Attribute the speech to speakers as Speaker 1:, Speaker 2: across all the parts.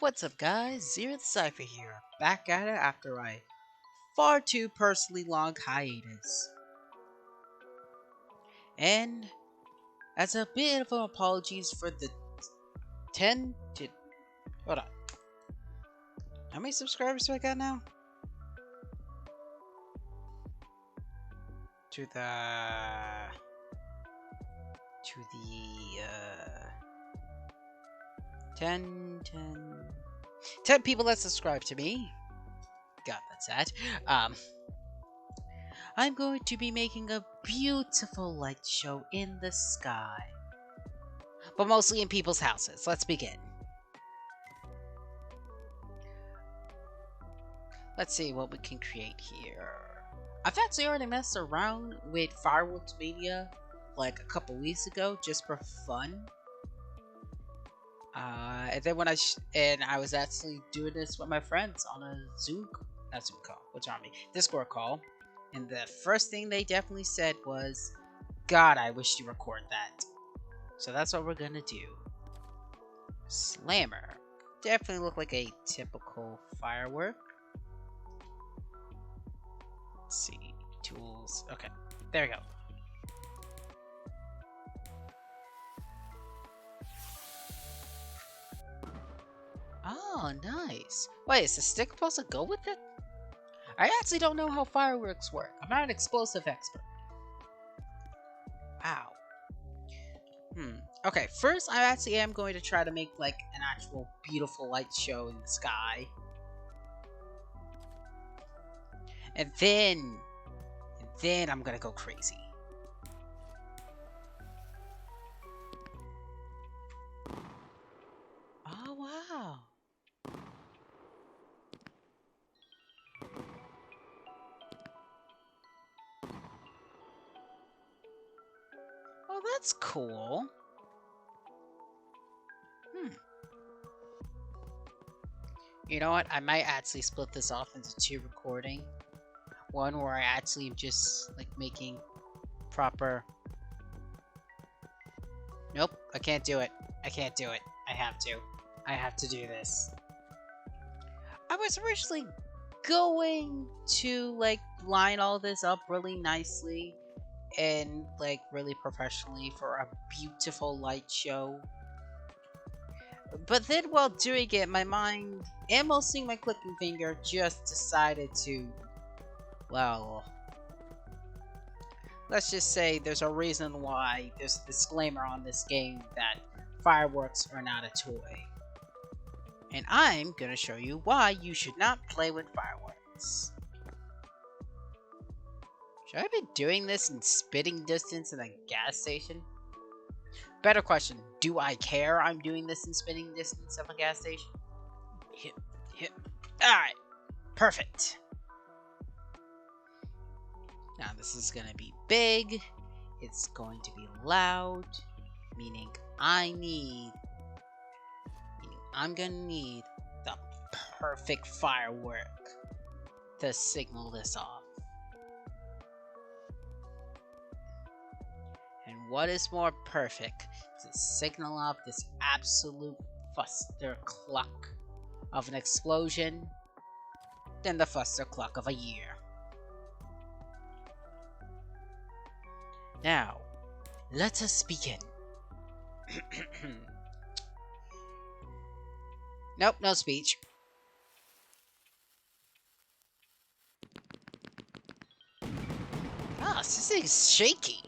Speaker 1: What's up, guys? Zero-the-cipher here, back at it after a far too personally long hiatus. And as a bit of an apologies for the 10 to... Hold on. How many subscribers do I got now? To the... 10 people that subscribe to me. God, that's sad. I'm going to be making a beautiful light show in the sky. But mostly in people's houses. Let's begin. Let's see what we can create here. I've actually already messed around with Fireworks Mania like a couple weeks ago just for fun. And then when I was actually doing this with my friends on a not Zoom call, what's wrong with me? Discord call. And the first thing they definitely said was, God, I wish you record that. So that's what we're gonna do. Slammer. Definitely look like a typical firework. Let's see. Tools. Okay. There we go. Oh, nice. Wait, is the stick supposed to go with it? I actually don't know how fireworks work. I'm not an explosive expert. Ow. Okay, first I actually am going to try to make like an actual beautiful light show in the sky. And then I'm gonna go crazy. Oh, wow. Oh, that's cool. You know what? I might actually split this off into two recording. One where I actually am just like making proper... Nope, I can't do it. I can't do it. I have to. I have to do this. I was originally going to like line all this up really nicely and like really professionally for a beautiful light show. But then while doing it, my mind, and while seeing my clicking finger, just decided to, well, let's just say there's a reason why there's a disclaimer on this game that fireworks are not a toy. And I'm gonna show you why you should not play with fireworks. Should I be doing this in spitting distance in a gas station? Better question, do I care I'm doing this in spitting distance of a gas station? Hit. Alright, perfect. Now this is gonna be big, it's going to be loud, meaning I'm gonna need the perfect firework to signal this off. And what is more perfect to signal off this absolute cluster of an explosion than the cluster of a year? Now, let us begin. Nope, no speech. Ah, this thing's shaky.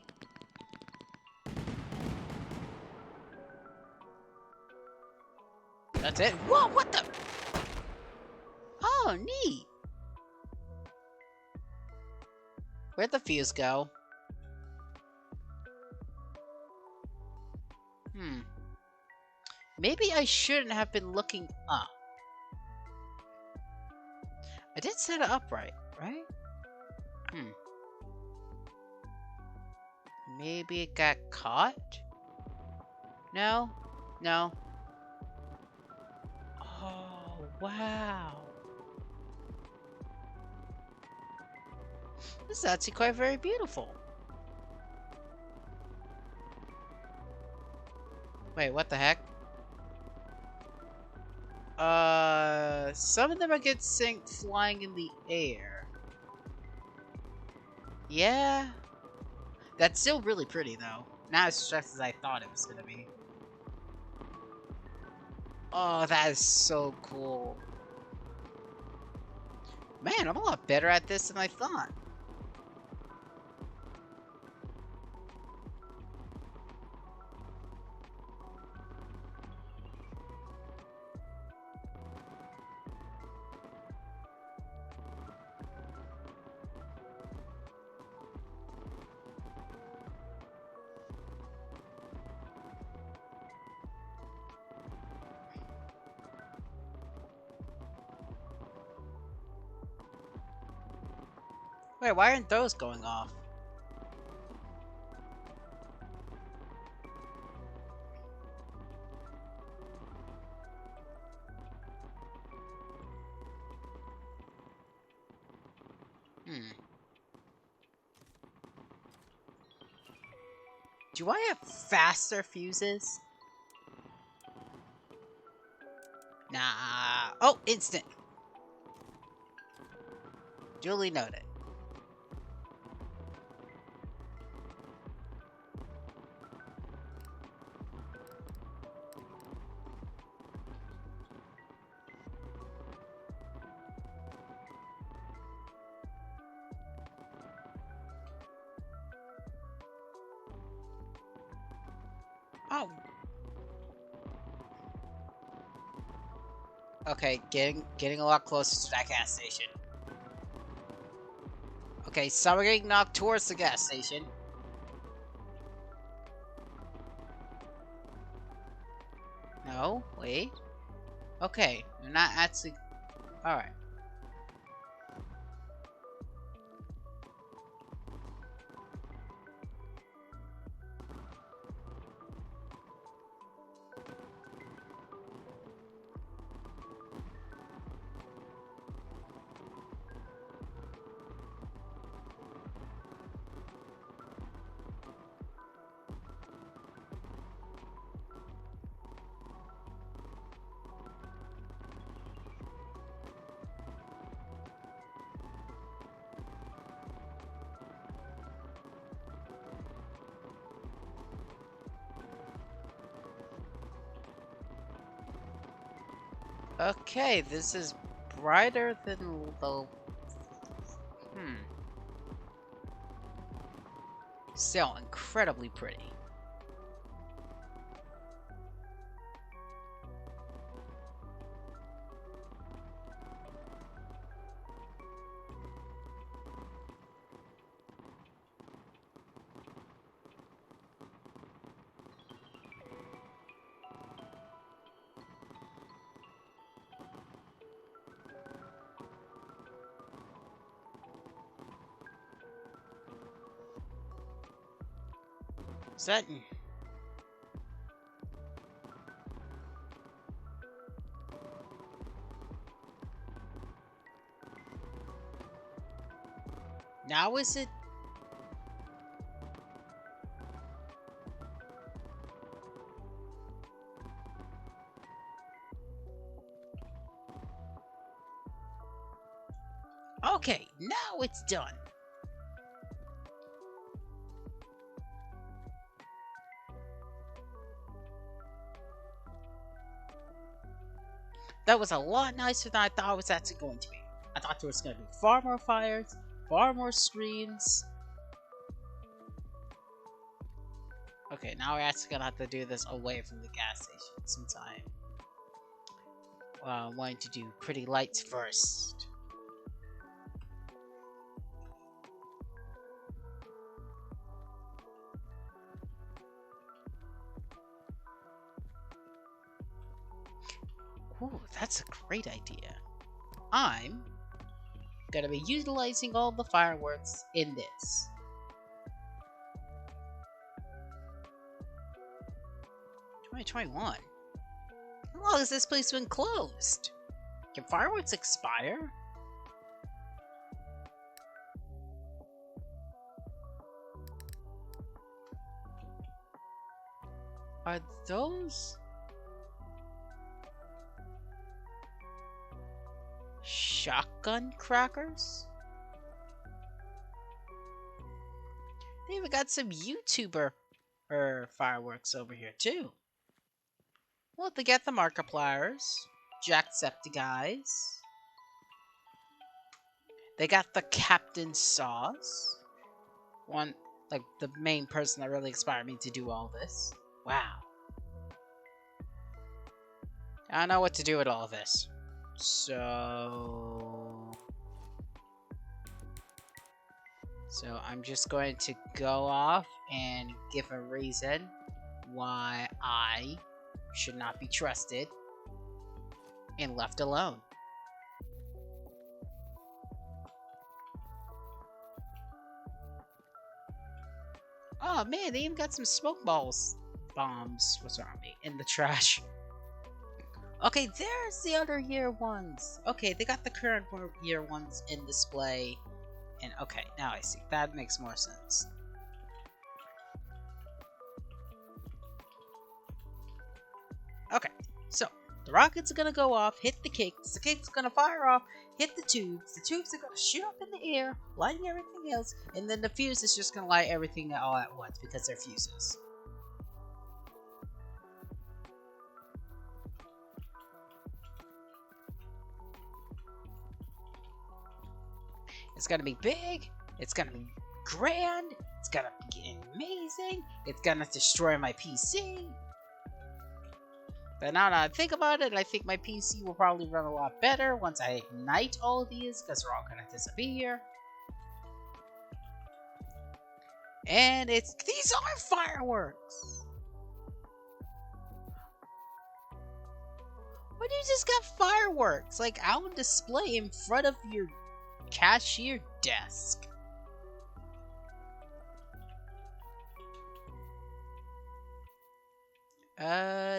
Speaker 1: That's it? Whoa, what the? Oh, neat. Where'd the fuse go? Maybe I shouldn't have been looking up. I did set it up right? Maybe it got caught? No? No. Oh, wow. This is actually quite very beautiful. Wait, what the heck? Some of them I get synced flying in the air. Yeah. That's still really pretty, though. Not as stressed as I thought it was gonna be. Oh, that is so cool. Man, I'm a lot better at this than I thought. Wait, why aren't those going off? Hmm. Do I have faster fuses? Nah. Oh, instant. Duly noted. Oh. Okay, getting a lot closer to that gas station. Okay, some are getting knocked towards the gas station. No, wait. Okay, they're not actually. Alright. Okay, this is brighter than the. Still incredibly pretty. Is that... Now is it... Okay, now it's done. That was a lot nicer than I thought it was actually going to be. I thought there was going to be far more fires, far more screams. Okay, now we're actually going to have to do this away from the gas station sometime. I'm wanting to do pretty lights first. Ooh, that's a great idea. I'm gonna be utilizing all the fireworks in this. $2021? How long has this place been closed? Can fireworks expire? Are those... shotgun crackers. They even got some YouTuber fireworks over here too. Well, they got the Markipliers, Jacksepticeye's. They got the Captain Sauce. One, like, the main person that really inspired me to do all this. Wow. I don't know what to do with all this. So I'm just going to go off and give a reason why I should not be trusted and left alone. Oh man, they even got some smoke bombs. What's wrong with me? In the trash. Okay, there's the other year ones. Okay, they got the current year ones in display. And okay, now I see. That makes more sense. Okay, so the rockets are gonna go off, hit the cake's gonna fire off, hit the tubes are gonna shoot up in the air, lighting everything else, and then the fuse is just gonna light everything all at once because they're fuses. It's gonna be big, it's gonna be grand, it's gonna be amazing, it's gonna destroy my PC. But now that I think about it, I think my PC will probably run a lot better once I ignite all of these, because they're all gonna disappear. And these are fireworks! Why do you just got fireworks, like, out on display in front of your cashier desk?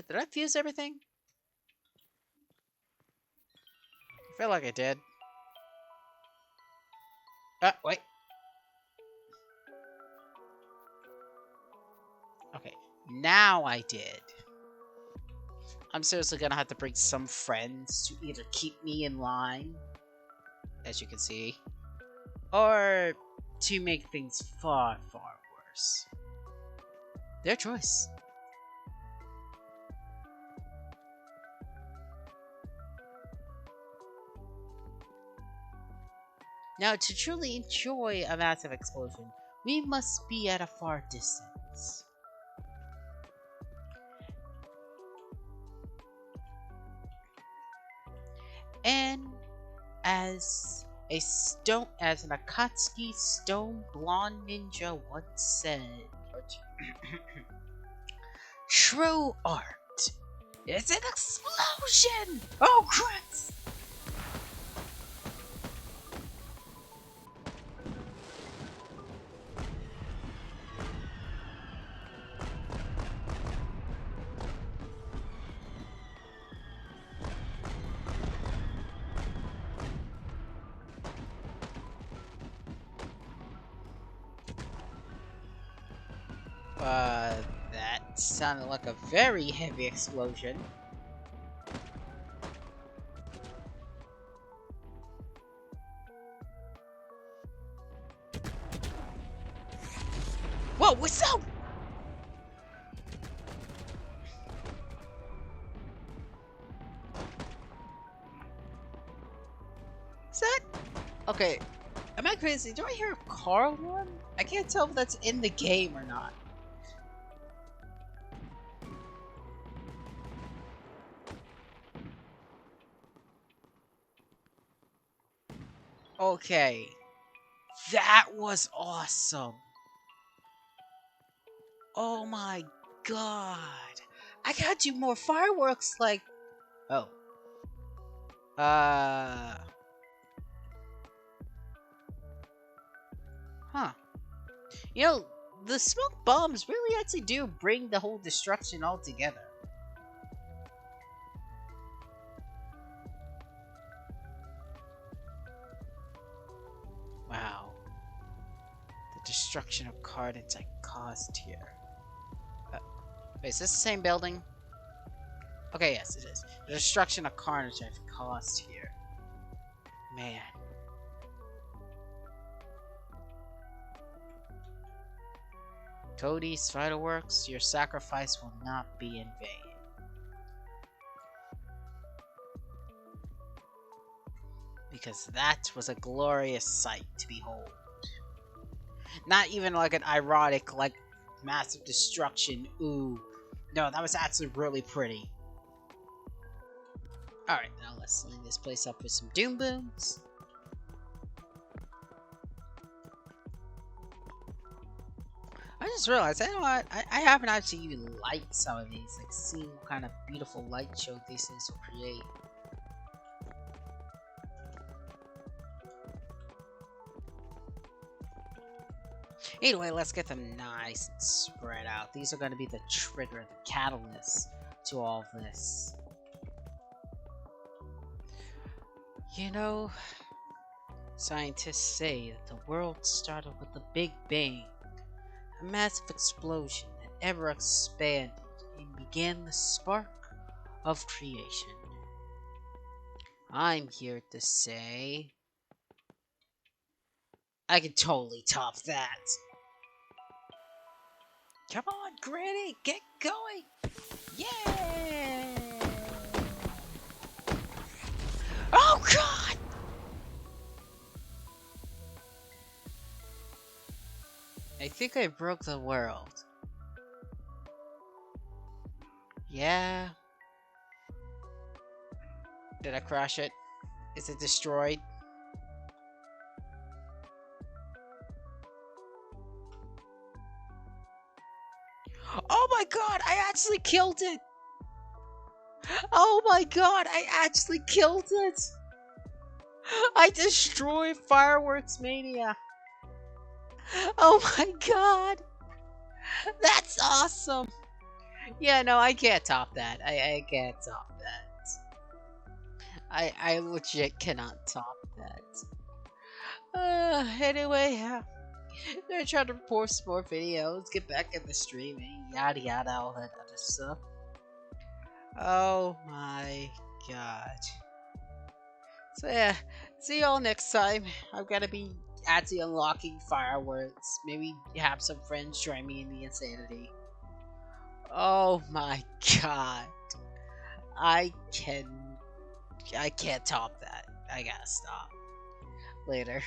Speaker 1: Did I fuse everything? I feel like I did. Wait. Okay, now I did. I'm seriously gonna have to bring some friends to either keep me in line, as you can see, or to make things far, far worse. Their choice. Now, to truly enjoy a massive explosion, we must be at a far distance. And as an Akatsuki Stone Blonde Ninja once said, true art is an explosion! Oh, crap! That sounded like a very heavy explosion. Whoa, what's up? Is that? Okay, am I crazy? Do I hear a car alarm? I can't tell if that's in the game or not. Okay. That was awesome. Oh my god. I gotta do more fireworks like... Oh. Huh. You know, the smoke bombs really actually do bring the whole destruction all together. Wow. The destruction of carnage I caused here. Wait, is this the same building? Okay, yes, it is. The destruction of carnage I've caused here. Man. Cody's fireworks, your sacrifice will not be in vain. Because that was a glorious sight to behold. Not even like an ironic, like, massive destruction, ooh. No, that was actually really pretty. Alright, now let's line this place up with some Doom Booms. I just realized, you know what, I haven't actually even liked some of these, like seeing what kind of beautiful light show these things will create. Anyway, let's get them nice and spread out. These are going to be the trigger, the catalyst to all of this. You know, scientists say that the world started with the Big Bang, a massive explosion that ever expanded and began the spark of creation. I'm here to say I can totally top that. Come on, Granny, get going! Yeah! Oh God! I think I broke the world. Yeah. Did I crash it? Is it destroyed? Oh my God! I actually killed it! Oh my God! I actually killed it! I destroyed Fireworks Mania! Oh my God! That's awesome! Yeah, no, I can't top that. I can't top that. I legit cannot top that. Anyway, gonna try to post more videos, get back in the streaming, yada yada, all that other stuff. Oh my God. So yeah, see y'all next time. I'm gonna be actually unlocking fireworks. Maybe have some friends join me in the insanity. Oh my God. I can I can't top that. I gotta stop. Later.